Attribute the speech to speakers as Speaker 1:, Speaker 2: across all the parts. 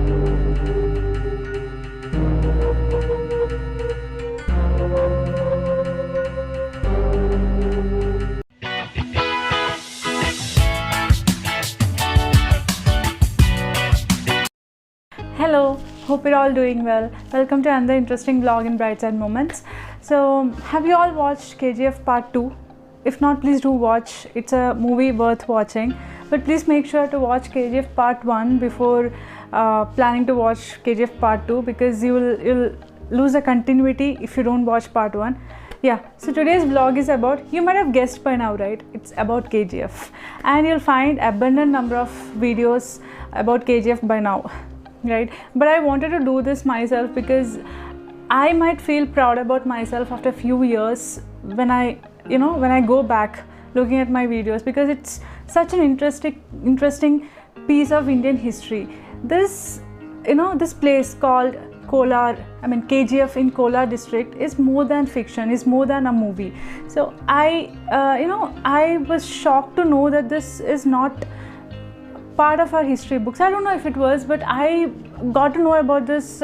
Speaker 1: Hello, hope you're all doing well. Welcome to another interesting vlog in Bright Side Moments. So, have you all watched KGF Part 2? If not, please do watch. It's a movie worth watching. But please make sure to watch KGF Part 1 before planning to watch KGF Part 2, because you'll lose the continuity if you don't watch Part 1. Yeah, so today's vlog is about, you might have guessed by now, right? It's about KGF. And you'll find abundant number of videos about KGF by now. Right, but I wanted to do this myself because I might feel proud about myself after a few years when I go back looking at my videos, because it's such an interesting piece of Indian history. This place called Kolar, KGF in Kolar district, is more than fiction, is more than a movie. So I was shocked to know that this is not part of our history books. I don't know if it was, but I got to know about this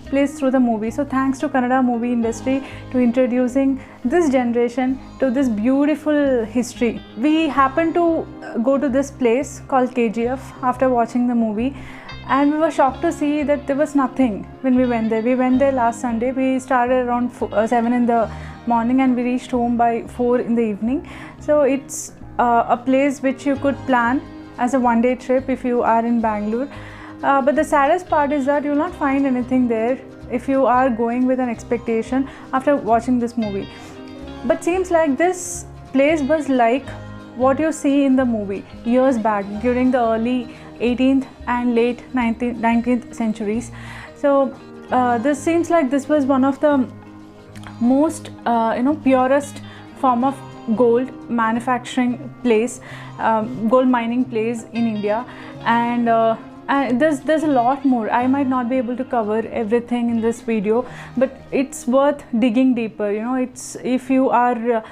Speaker 1: place through the movie. So thanks to Kannada movie industry to introducing this generation to this beautiful history. We happened to go to this place called KGF after watching the movie, and we were shocked to see that there was nothing when we went there. We went there last Sunday. We started around 7 in the morning and we reached home by 4 in the evening. So it's a place which you could plan as a one-day trip if you are in Bengaluru. But the saddest part is that you will not find anything there if you are going with an expectation after watching this movie. But seems like this place was like what you see in the movie years back during the early 18th and late 19th centuries. So this seems like this was one of the most purest form of gold manufacturing place, gold mining place in India, and there's a lot more. I might not be able to cover everything in this video, but it's worth digging deeper. It's if you are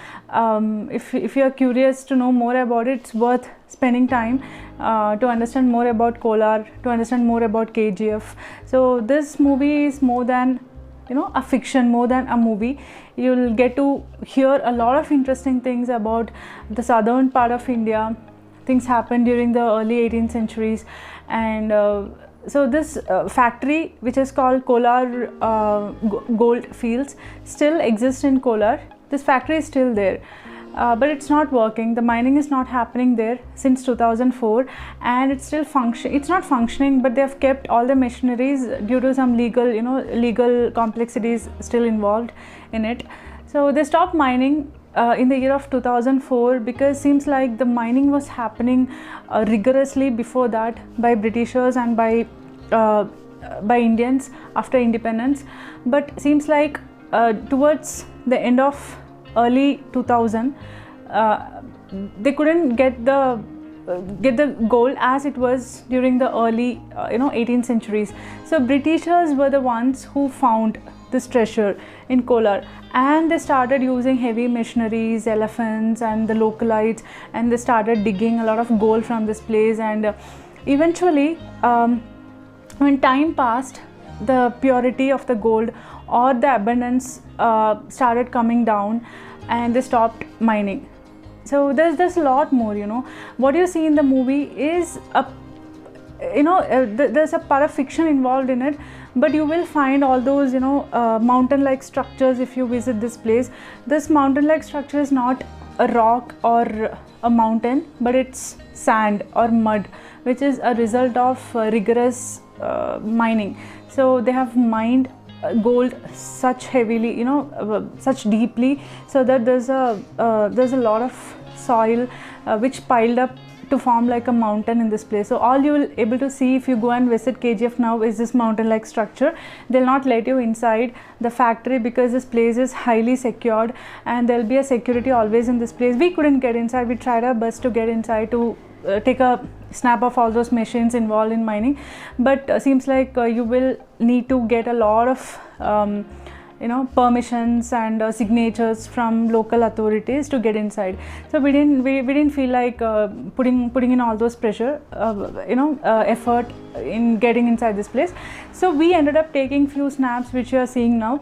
Speaker 1: curious to know more about it, it's worth spending time to understand more about Kolar, to understand more about KGF. So this movie is more than a fiction, more than a movie. You'll get to hear a lot of interesting things about the southern part of India. Things happened during the early 18th centuries, and so this factory, which is called Kolar Gold Fields, still exists in Kolar. This factory is still there, but it's not working. The mining is not happening there since 2004, and it's still it's not functioning, but they have kept all the machineries due to some legal complexities still involved in it. So they stopped mining in the year of 2004, because seems like the mining was happening rigorously before that by Britishers and by Indians after independence. But seems like towards the end of early 2000, they couldn't get the gold as it was during the early 18th centuries. So Britishers were the ones who found this treasure in Kolar, and they started using heavy machineries, elephants and the localites, and they started digging a lot of gold from this place. And eventually when time passed, the purity of the gold or the abundance started coming down, and they stopped mining. So there's a lot more. What you see in the movie is there's a part of fiction involved in it, but you will find all those mountain-like structures if you visit this place. This mountain-like structure is not a rock or a mountain, but it's sand or mud, which is a result of rigorous mining. So they have mined gold such heavily, such deeply, so that there's a lot of soil which piled up to form like a mountain in this place. So all you will able to see if you go and visit KGF now is this mountain like structure. They'll not let you inside the factory because this place is highly secured, and there'll be a security always in this place. We couldn't get inside. We tried our best to get inside to take a snap of all those machines involved in mining, but seems like you will need to get a lot of permissions and signatures from local authorities to get inside. So we didn't feel like putting in all those pressure, effort in getting inside this place. So we ended up taking few snaps which you are seeing now.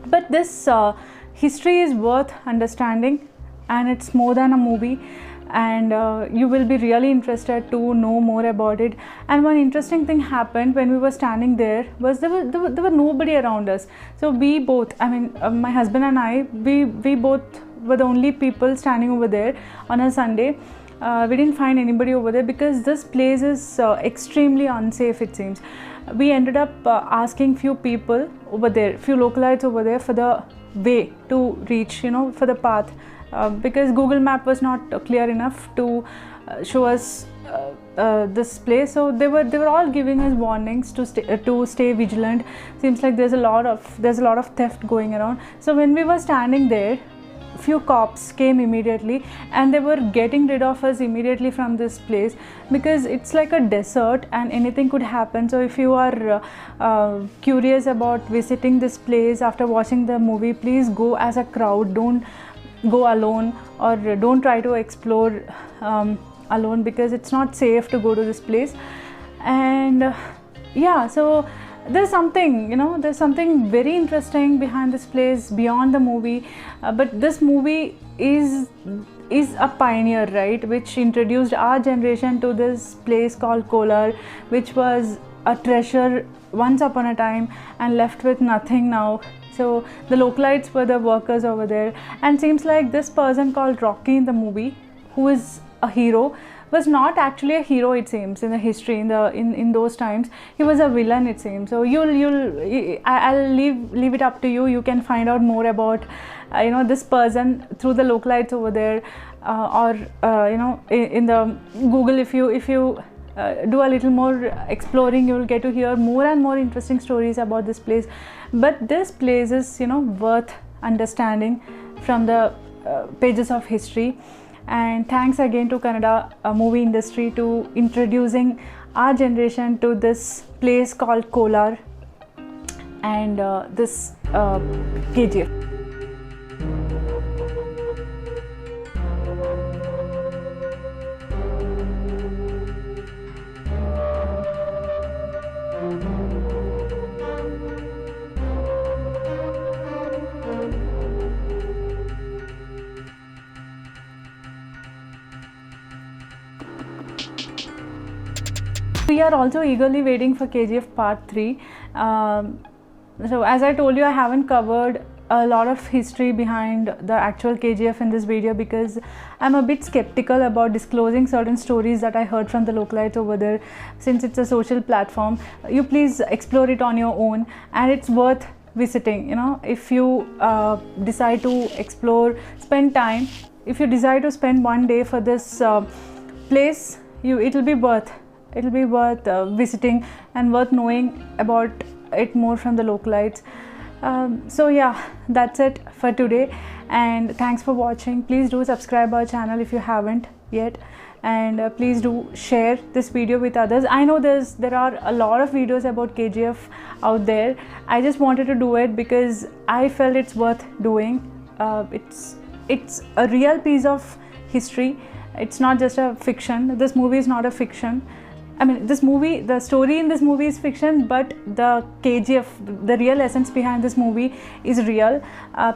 Speaker 1: But this history is worth understanding, and it's more than a movie, and you will be really interested to know more about it. And one interesting thing happened when we were standing there was there were nobody around us. So we both, my husband and I, we both were the only people standing over there on a Sunday. We didn't find anybody over there because this place is extremely unsafe, it seems. We ended up asking few people over there, few localites over there, for the way to reach, for the path, because Google Map was not clear enough to show us this place. So they were all giving us warnings to stay vigilant. Seems like there's a lot of theft going around. So when we were standing there, few cops came immediately, and they were getting rid of us immediately from this place, because it's like a desert and anything could happen. So if you are curious about visiting this place after watching the movie, please go as a crowd. Don't go alone, or don't try to explore alone, because it's not safe to go to this place. And so there's something very interesting behind this place beyond the movie. But this movie is a pioneer, right, which introduced our generation to this place called Kolar, which was a treasure once upon a time and left with nothing now. So the localites were the workers over there, and seems like this person called Rocky in the movie, who is a hero, was not actually a hero, it seems, in the history, in those times. He was a villain, it seems. So I'll leave it up to you. You can find out more about this person through the localites over there, or in the Google. If you do a little more exploring, you will get to hear more and more interesting stories about this place. But this place is worth understanding from the pages of history. And thanks again to Kannada movie industry to introducing our generation to this place called Kolar and this KGF. We are also eagerly waiting for KGF Part 3. So as I told you, I haven't covered a lot of history behind the actual KGF in this video, because I'm a bit skeptical about disclosing certain stories that I heard from the localites over there, since it's a social platform. You please explore it on your own, and it's worth visiting. If you decide to explore, spend time, if you decide to spend one day for this place, it'll be worth visiting and worth knowing about it more from the localites. So yeah, that's it for today, and thanks for watching. Please do subscribe our channel if you haven't yet, and please do share this video with others. I know there are a lot of videos about KGF out there. I just wanted to do it because I felt it's worth doing. It's a real piece of history. It's not just a fiction. This movie is not a fiction. The story in this movie is fiction, but the KGF, the real essence behind this movie is real.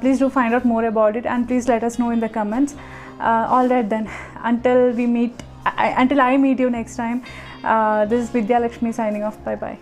Speaker 1: Please do find out more about it, and please let us know in the comments. All right then, until I meet you next time, this is Vidya Lakshmi signing off. Bye bye.